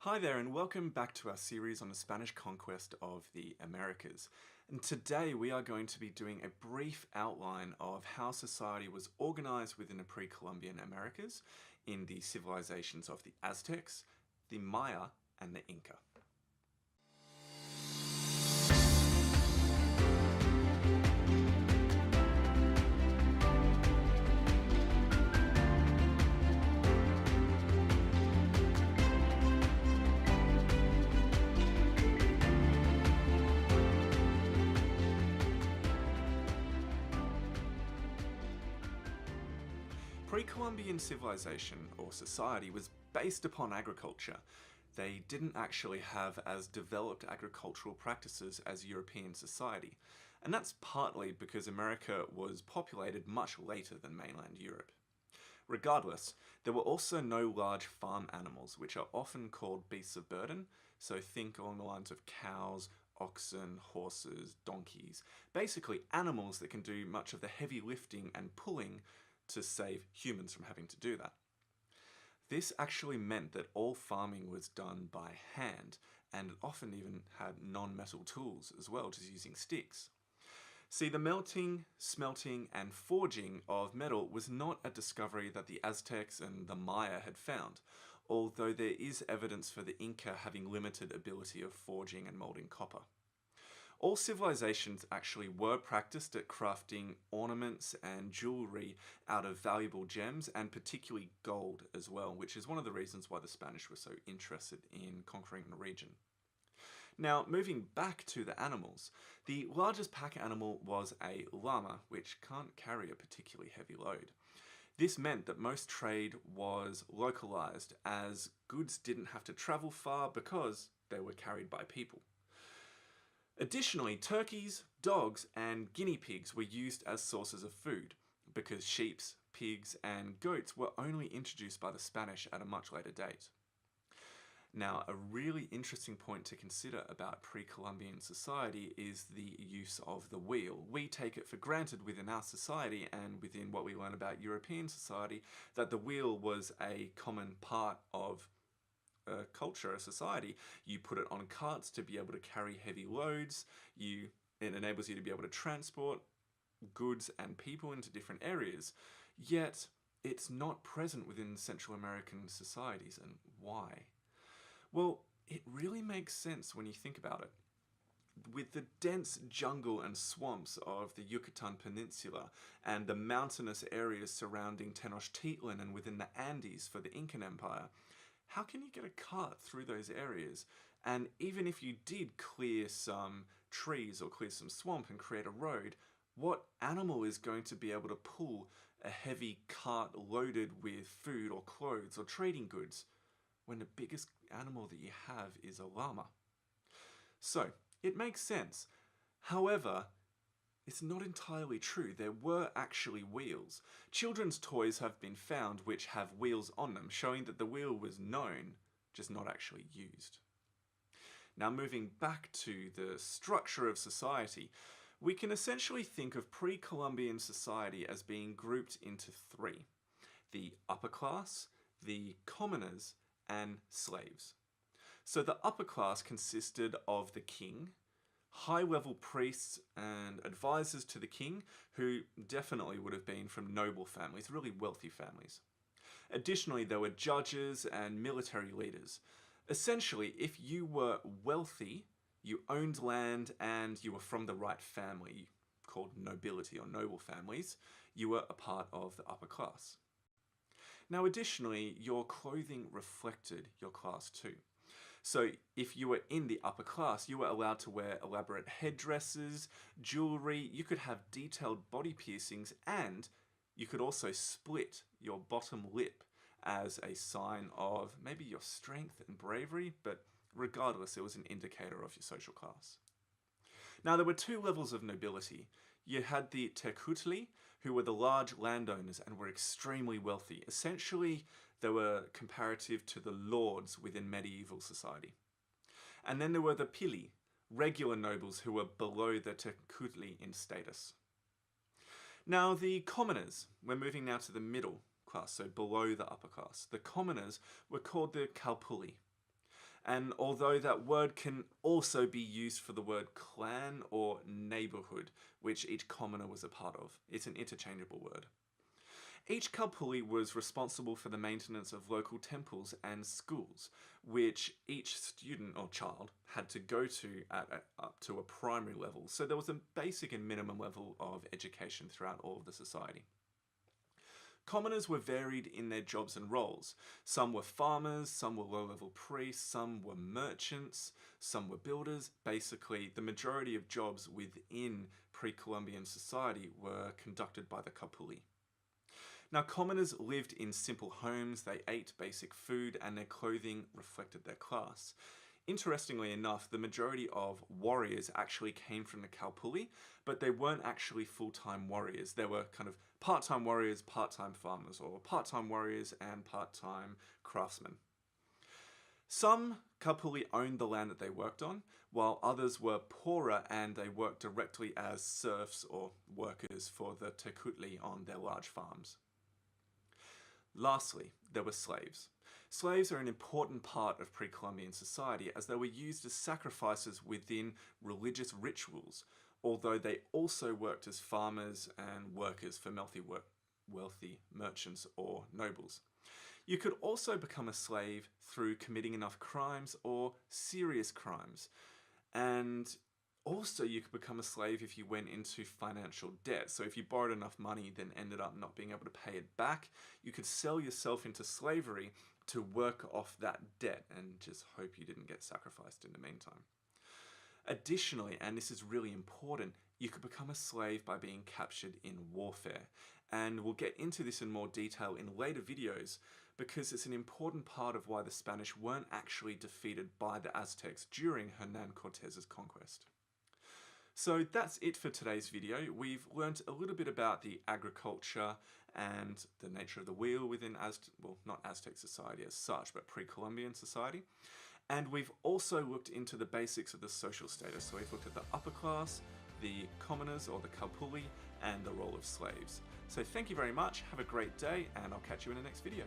Hi there and welcome back to our series on the Spanish conquest of the Americas. And today we are going to be doing a brief outline of how society was organized within the pre-Columbian Americas in the civilizations of the Aztecs, the Maya and the Inca. Pre-Columbian civilization or society was based upon agriculture. They didn't actually have as developed agricultural practices as European society, and that's partly because America was populated much later than mainland Europe. Regardless, there were also no large farm animals, which are often called beasts of burden, so think along the lines of cows, oxen, horses, donkeys, basically animals that can do much of the heavy lifting and pulling to save humans from having to do that. This actually meant that all farming was done by hand and often even had non-metal tools as well, just using sticks. See, the melting, smelting and forging of metal was not a discovery that the Aztecs and the Maya had found, although there is evidence for the Inca having limited ability of forging and molding copper. All civilizations actually were practiced at crafting ornaments and jewelry out of valuable gems and particularly gold as well, which is one of the reasons why the Spanish were so interested in conquering the region. Now, moving back to the animals, the largest pack animal was a llama, which can't carry a particularly heavy load. This meant that most trade was localized, as goods didn't have to travel far because they were carried by people. Additionally, turkeys, dogs and guinea pigs were used as sources of food because sheep, pigs and goats were only introduced by the Spanish at a much later date. Now, a really interesting point to consider about pre-Columbian society is the use of the wheel. We take it for granted within our society and within what we learn about European society that the wheel was a common part of a culture, a society. You put it on carts to be able to carry heavy loads. It enables you to be able to transport goods and people into different areas. Yet, it's not present within Central American societies. And why? Well, it really makes sense when you think about it. With the dense jungle and swamps of the Yucatan Peninsula and the mountainous areas surrounding Tenochtitlan and within the Andes for the Incan Empire, how can you get a cart through those areas? And even if you did clear some trees or clear some swamp and create a road, what animal is going to be able to pull a heavy cart loaded with food or clothes or trading goods when the biggest animal that you have is a llama? So, it makes sense. However, it's not entirely true. There were actually wheels. Children's toys have been found which have wheels on them, showing that the wheel was known, just not actually used. Now, moving back to the structure of society, we can essentially think of pre-Columbian society as being grouped into three: the upper class, the commoners, and slaves. So the upper class consisted of the king, high-level priests and advisors to the king, who definitely would have been from noble families, really wealthy families. Additionally, there were judges and military leaders. Essentially, if you were wealthy, you owned land and you were from the right family, called nobility or noble families, you were a part of the upper class. Now, additionally, your clothing reflected your class too. So if you were in the upper class, you were allowed to wear elaborate headdresses, jewelry, you could have detailed body piercings, and you could also split your bottom lip as a sign of maybe your strength and bravery, but regardless, it was an indicator of your social class. Now, there were two levels of nobility. You had the TECHUTLI, who were the large landowners and were extremely wealthy. Essentially, they were comparative to the lords within medieval society. And then there were the PILLI, regular nobles who were below the TECHUTLI in status. Now, the commoners, we're moving now to the middle class, so below the upper class. The commoners were called the CALPULLI. And although that word can also be used for the word clan or neighborhood, which each commoner was a part of, it's an interchangeable word. Each CALPULLI was responsible for the maintenance of local temples and schools, which each student or child had to go to up to a primary level, so there was a basic and minimum level of education throughout all of the society. Commoners were varied in their jobs and roles. Some were farmers, some were low-level priests, some were merchants, some were builders. Basically, the majority of jobs within pre-Columbian society were conducted by the CALPULLI. Now, commoners lived in simple homes, they ate basic food, and their clothing reflected their class. Interestingly enough, the majority of warriors actually came from the CALPULLI, but they weren't actually full-time warriors. They were kind of part-time warriors, part-time farmers, or part-time warriors and part-time craftsmen. Some CALPULLI owned the land that they worked on, while others were poorer and they worked directly as serfs or workers for the TECHUTLI on their large farms. Lastly, there were slaves. Slaves are an important part of pre-Columbian society as they were used as sacrifices within religious rituals, although they also worked as farmers and workers for wealthy merchants or nobles. You could also become a slave through committing enough crimes or serious crimes, and also you could become a slave if you went into financial debt. So if you borrowed enough money then ended up not being able to pay it back, you could sell yourself into slavery to work off that debt and just hope you didn't get sacrificed in the meantime. Additionally, and this is really important, you could become a slave by being captured in warfare. And we'll get into this in more detail in later videos because it's an important part of why the Spanish weren't actually defeated by the Aztecs during Hernan Cortez's conquest. So that's it for today's video. We've learnt a little bit about the agriculture and the nature of the wheel within not Aztec society as such, but pre-Columbian society. And we've also looked into the basics of the social status. So we've looked at the upper class, the commoners or the CALPULLI, and the role of slaves. So thank you very much, have a great day, and I'll catch you in the next video.